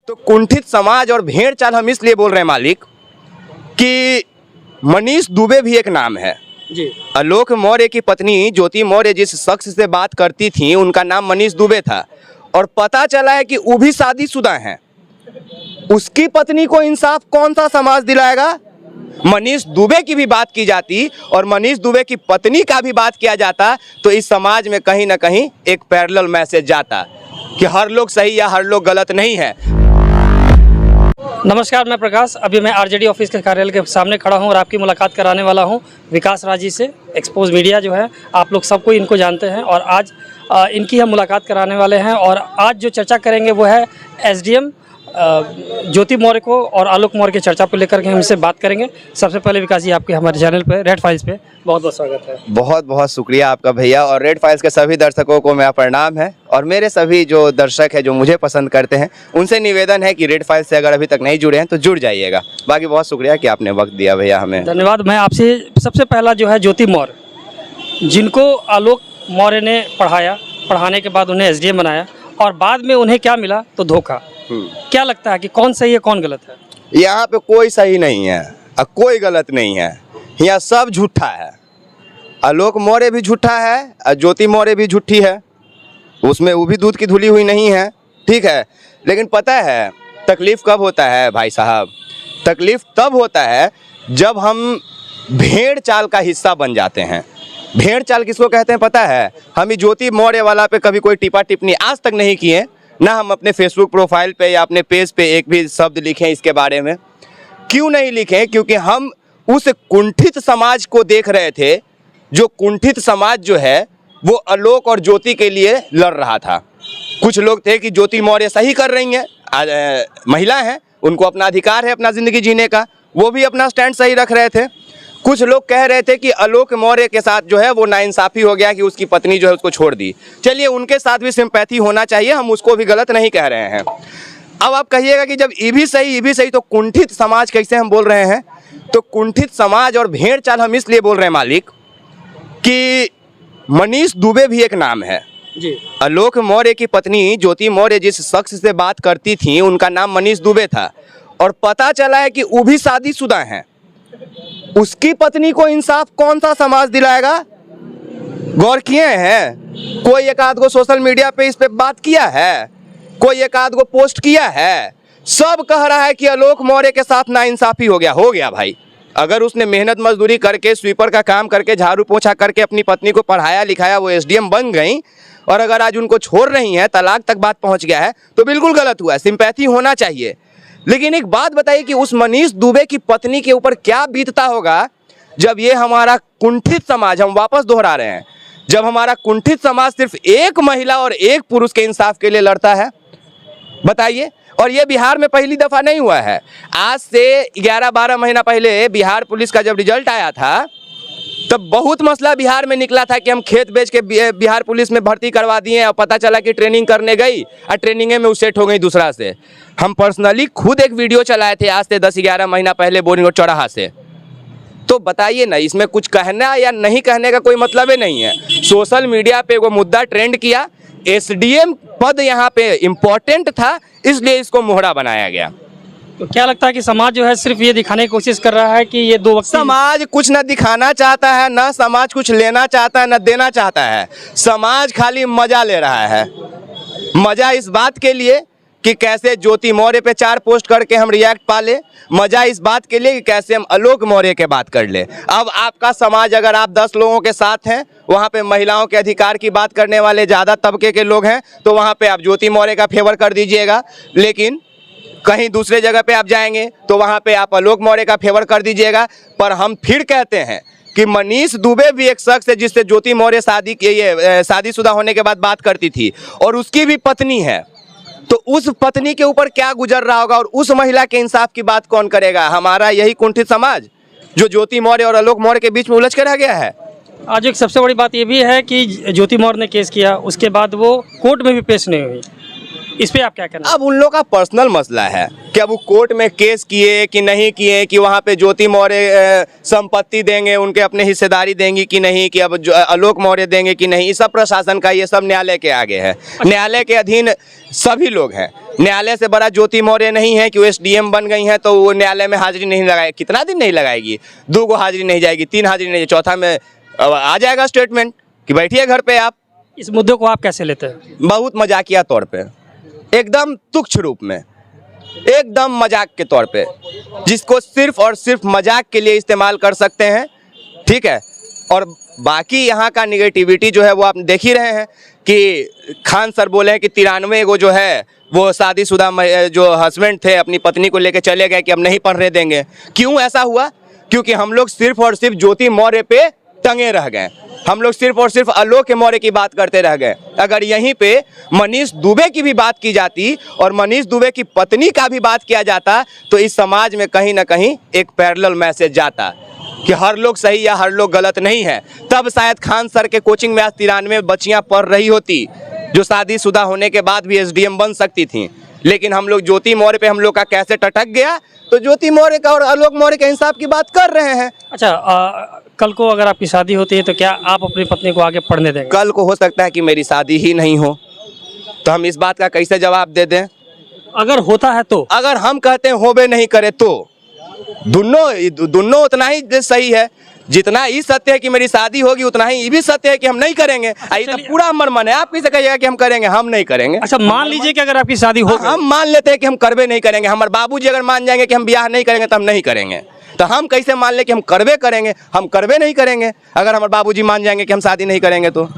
तो कुंठित समाज और भेड़ चाल हम इसलिए बोल रहे हैं मालिक कि मनीष दुबे भी एक नाम है जी। आलोक मौर्य की पत्नी ज्योति मौर्य जिस शख्स से बात करती थी उनका नाम मनीष दुबे था और पता चला है कि वो भी शादीशुदा हैं। उसकी पत्नी को इंसाफ कौन सा समाज दिलाएगा? मनीष दुबे की भी बात की जाती और मनीष दुबे की पत्नी का भी बात किया जाता तो इस समाज में कहीं ना कहीं एक पैरेलल मैसेज जाता कि हर लोग सही या हर लोग गलत नहीं है। नमस्कार, मैं प्रकाश। अभी मैं आरजेडी ऑफिस के कार्यालय के सामने खड़ा हूं और आपकी मुलाकात कराने वाला हूं विकास राज जी से। एक्सपोज मीडिया जो है, आप लोग सबको इनको जानते हैं और आज इनकी हम मुलाकात कराने वाले हैं। और आज जो चर्चा करेंगे वो है एसडीएम ज्योति मौर्य को और आलोक मौर्य की चर्चा को लेकर के हम इनसे बात करेंगे। सबसे पहले विकास जी, आपके हमारे चैनल पे रेड फाइल्स पे बहुत बहुत स्वागत है। बहुत बहुत शुक्रिया आपका भैया, और रेड फाइल्स के सभी दर्शकों को मेरा प्रणाम है। और मेरे सभी जो दर्शक हैं जो मुझे पसंद करते हैं उनसे निवेदन है कि रेड फाइल्स से अगर अभी तक नहीं जुड़े हैं तो जुड़ जाइएगा। बाकी बहुत शुक्रिया कि आपने वक्त दिया भैया हमें। धन्यवाद। मैं आपसे सबसे पहला जो है ज्योति मौर्य, जिनको आलोक मौर्य ने पढ़ाया, पढ़ाने के बाद उन्हें एसडीएम बनाया और बाद में उन्हें क्या मिला? तो धोखा। क्या लगता है कि कौन सही है कौन गलत है? यहाँ पे कोई सही नहीं है और कोई गलत नहीं है, यहाँ सब झूठा है। आलोक मौर्य भी झूठा है और ज्योति मौर्य भी झूठी है, उसमें वो भी दूध की धुली हुई नहीं है, ठीक है। लेकिन पता है तकलीफ कब होता है भाई साहब? तकलीफ तब होता है जब हम भेड़ चाल का हिस्सा बन जाते हैं। भेड़ चाल किसको कहते हैं पता है? हम ज्योति मौर्य वाला पे कभी कोई टिप्पा टिप्पणी आज तक नहीं किए, ना हम अपने फेसबुक प्रोफाइल पे या अपने पेज पे एक भी शब्द लिखे इसके बारे में। क्यों नहीं लिखे? क्योंकि हम उस कुंठित समाज को देख रहे थे, जो कुंठित समाज जो है वो आलोक और ज्योति के लिए लड़ रहा था। कुछ लोग थे कि ज्योति मौर्य सही कर रही हैं, महिला हैं, उनको अपना अधिकार है अपना ज़िंदगी जीने का, वो भी अपना स्टैंड सही रख रहे थे। कुछ लोग कह रहे थे कि आलोक मौर्य के साथ जो है वो नाइंसाफ़ी हो गया कि उसकी पत्नी जो है उसको छोड़ दी। चलिए, उनके साथ भी सिंपैथी होना चाहिए, हम उसको भी गलत नहीं कह रहे हैं। अब आप कहिएगा कि जब ये भी सही तो कुंठित समाज कैसे हम बोल रहे हैं? तो कुंठित समाज और भेड़ चाल हम इसलिए बोल रहे हैं मालिक कि मनीष दुबे भी एक नाम है जी। आलोक मौर्य की पत्नी ज्योति मौर्य जिस शख्स से बात करती थी उनका नाम मनीष दुबे था और पता चला है कि वो भी शादीशुदा हैं। उसकी पत्नी को इंसाफ कौन सा समाज दिलाएगा? गौर किए हैं? कोई एक आध को सोशल मीडिया पे इस पे बात किया है? कोई एक आध को पोस्ट किया है? सब कह रहा है कि आलोक मौर्य के साथ नाइंसाफी हो गया भाई। अगर उसने मेहनत मजदूरी करके, स्वीपर का काम करके, झाड़ू पोछा करके अपनी पत्नी को पढ़ाया लिखाया, वो एसडीएम बन गई और अगर आज उनको छोड़ रही हैं, तलाक तक बात पहुंच गया है, तो बिल्कुल गलत हुआ है, सिंपैथी होना चाहिए। लेकिन एक बात बताइए कि उस मनीष दुबे की पत्नी के ऊपर क्या बीतता होगा जब ये हमारा कुंठित समाज, हम वापस दोहरा रहे हैं, जब हमारा कुंठित समाज सिर्फ एक महिला और एक पुरुष के इंसाफ के लिए लड़ता है, बताइए। और ये बिहार में पहली दफ़ा नहीं हुआ है। आज से 11-12 महीना पहले बिहार पुलिस का जब रिजल्ट आया था तब बहुत मसला बिहार में निकला था कि हम खेत बेच के बिहार पुलिस में भर्ती करवा दिए और पता चला कि ट्रेनिंग करने गई और ट्रेनिंग में सेट हो गई दूसरा से। हम पर्सनली खुद एक वीडियो चलाए थे आज से 10-11 महीना पहले बोरिंग रोड चौराहा से। तो बताइए ना, इसमें कुछ कहना या नहीं कहने का कोई मतलब ही नहीं है। सोशल मीडिया पे वो मुद्दा ट्रेंड किया, एसडीएम पद यहाँ पे इम्पोर्टेंट था, इसलिए इसको मोहरा बनाया गया। तो क्या लगता है कि समाज जो है सिर्फ ये दिखाने की कोशिश कर रहा है कि ये दो वक्त? समाज कुछ न दिखाना चाहता है, ना समाज कुछ लेना चाहता है, ना देना चाहता है। समाज खाली मजा ले रहा है। मजा इस बात के लिए कि कैसे ज्योति मौर्य पे 4 पोस्ट करके हम रिएक्ट पा ले, मजा इस बात के लिए कि कैसे हम आलोक मौर्य के बात कर ले। अब आपका समाज, अगर आप 10 लोगों के साथ हैं, वहाँ पे महिलाओं के अधिकार की बात करने वाले ज़्यादा तबके के लोग हैं, तो वहाँ पे आप ज्योति मौर्य का फेवर कर दीजिएगा। लेकिन कहीं दूसरे जगह पे आप जाएंगे तो वहाँ पे आप आलोक मौर्य का फेवर कर दीजिएगा। पर हम फिर कहते हैं कि मनीष दुबे भी एक शख्स है जिससे ज्योति मौर्य शादीशुदा होने के बाद बात करती थी और उसकी भी पत्नी है। तो उस पत्नी के ऊपर क्या गुजर रहा होगा और उस महिला के इंसाफ की बात कौन करेगा? हमारा यही कुंठित समाज जो ज्योति मौर्य और आलोक मौर्य के बीच में उलझ के रह गया है। आज एक सबसे बड़ी बात ये भी है कि ज्योति मौर्य ने केस किया, उसके बाद वो कोर्ट में भी पेश नहीं हुई। इस पे आप क्या कहना? अब उन लोग का पर्सनल मसला है कि अब वो कोर्ट में केस किए कि नहीं किए, कि वहाँ पे ज्योति मौर्य संपत्ति देंगे, उनके अपने हिस्सेदारी देंगी कि नहीं, कि अब आलोक मौर्य देंगे कि नहीं। ये सब प्रशासन का, ये सब न्यायालय के आगे है। न्यायालय के अधीन सभी लोग हैं। न्यायालय से बड़ा ज्योति मौर्य नहीं है कि वो एसडीएम बन गई हैं तो वो न्यायालय में हाजिरी नहीं लगाए, कितना दिन नहीं लगाएगी, 2 को हाजिरी नहीं जाएगी, 3 हाजिरी नहीं, चौथा में अब आ जाएगा स्टेटमेंट कि बैठिए घर पे आप। इस मुद्दे को आप कैसे लेते हैं? बहुत मजाकिया तौर पे, एकदम तुच्छ रूप में, एकदम मजाक के तौर पे, जिसको सिर्फ और सिर्फ मजाक के लिए इस्तेमाल कर सकते हैं, ठीक है। और बाकी यहाँ का निगेटिविटी जो है वो आप देख ही रहे हैं कि खान सर बोले हैं कि 93 को जो है वो शादीशुदा जो हस्बैंड थे अपनी पत्नी को लेकर चले गए कि अब नहीं पढ़ने देंगे। क्यों ऐसा हुआ? क्योंकि हम लोग सिर्फ और सिर्फ ज्योति मौर्य पे टंगे रह गए, हम लोग सिर्फ और सिर्फ आलोक मौर्य की बात करते रह गए। अगर यहीं पे मनीष दुबे की भी बात की जाती और मनीष दुबे की पत्नी का भी बात किया जाता तो इस समाज में कहीं ना कहीं एक पैरेलल मैसेज जाता कि हर लोग सही या हर लोग गलत नहीं है। तब शायद खान सर के कोचिंग में आज 93 बच्चियां पढ़ रही होती जो शादीशुदा होने के बाद भी एसडीएम बन सकती थी। लेकिन हम लोग ज्योति मौर्य पे हम लोग का कैसे टटक गया, तो ज्योति मौर्य का और आलोक मौर्य के इंसाफ की बात कर रहे हैं। अच्छा, कल को अगर आपकी शादी होती है तो क्या आप अपनी पत्नी को आगे पढ़ने देंगे? कल को हो सकता है कि मेरी शादी ही नहीं हो, तो हम इस बात का कैसे जवाब दे दें? अगर होता है तो? अगर हम कहते हैं होबे नहीं करे तो दोनों उतना ही सही है। जितना ही सत्य है कि मेरी शादी होगी उतना ही ये भी सत्य है कि हम नहीं करेंगे। ये तो पूरा हमर मन है, आप कैसे कहिएगा कि हम करेंगे? हम नहीं करेंगे। अच्छा, मान लीजिए कि अगर आपकी शादी हो गई, हम मान लेते हैं कि हम करबे नहीं करेंगे। हमारे बाबूजी अगर मान जाएंगे कि हम ब्याह नहीं करेंगे तो हम नहीं करेंगे, तो हम कैसे मान ले कि हम करबे करेंगे? हम करबे नहीं करेंगे अगर हमारे बाबूजी मान जाएंगे कि हम शादी नहीं करेंगे तो।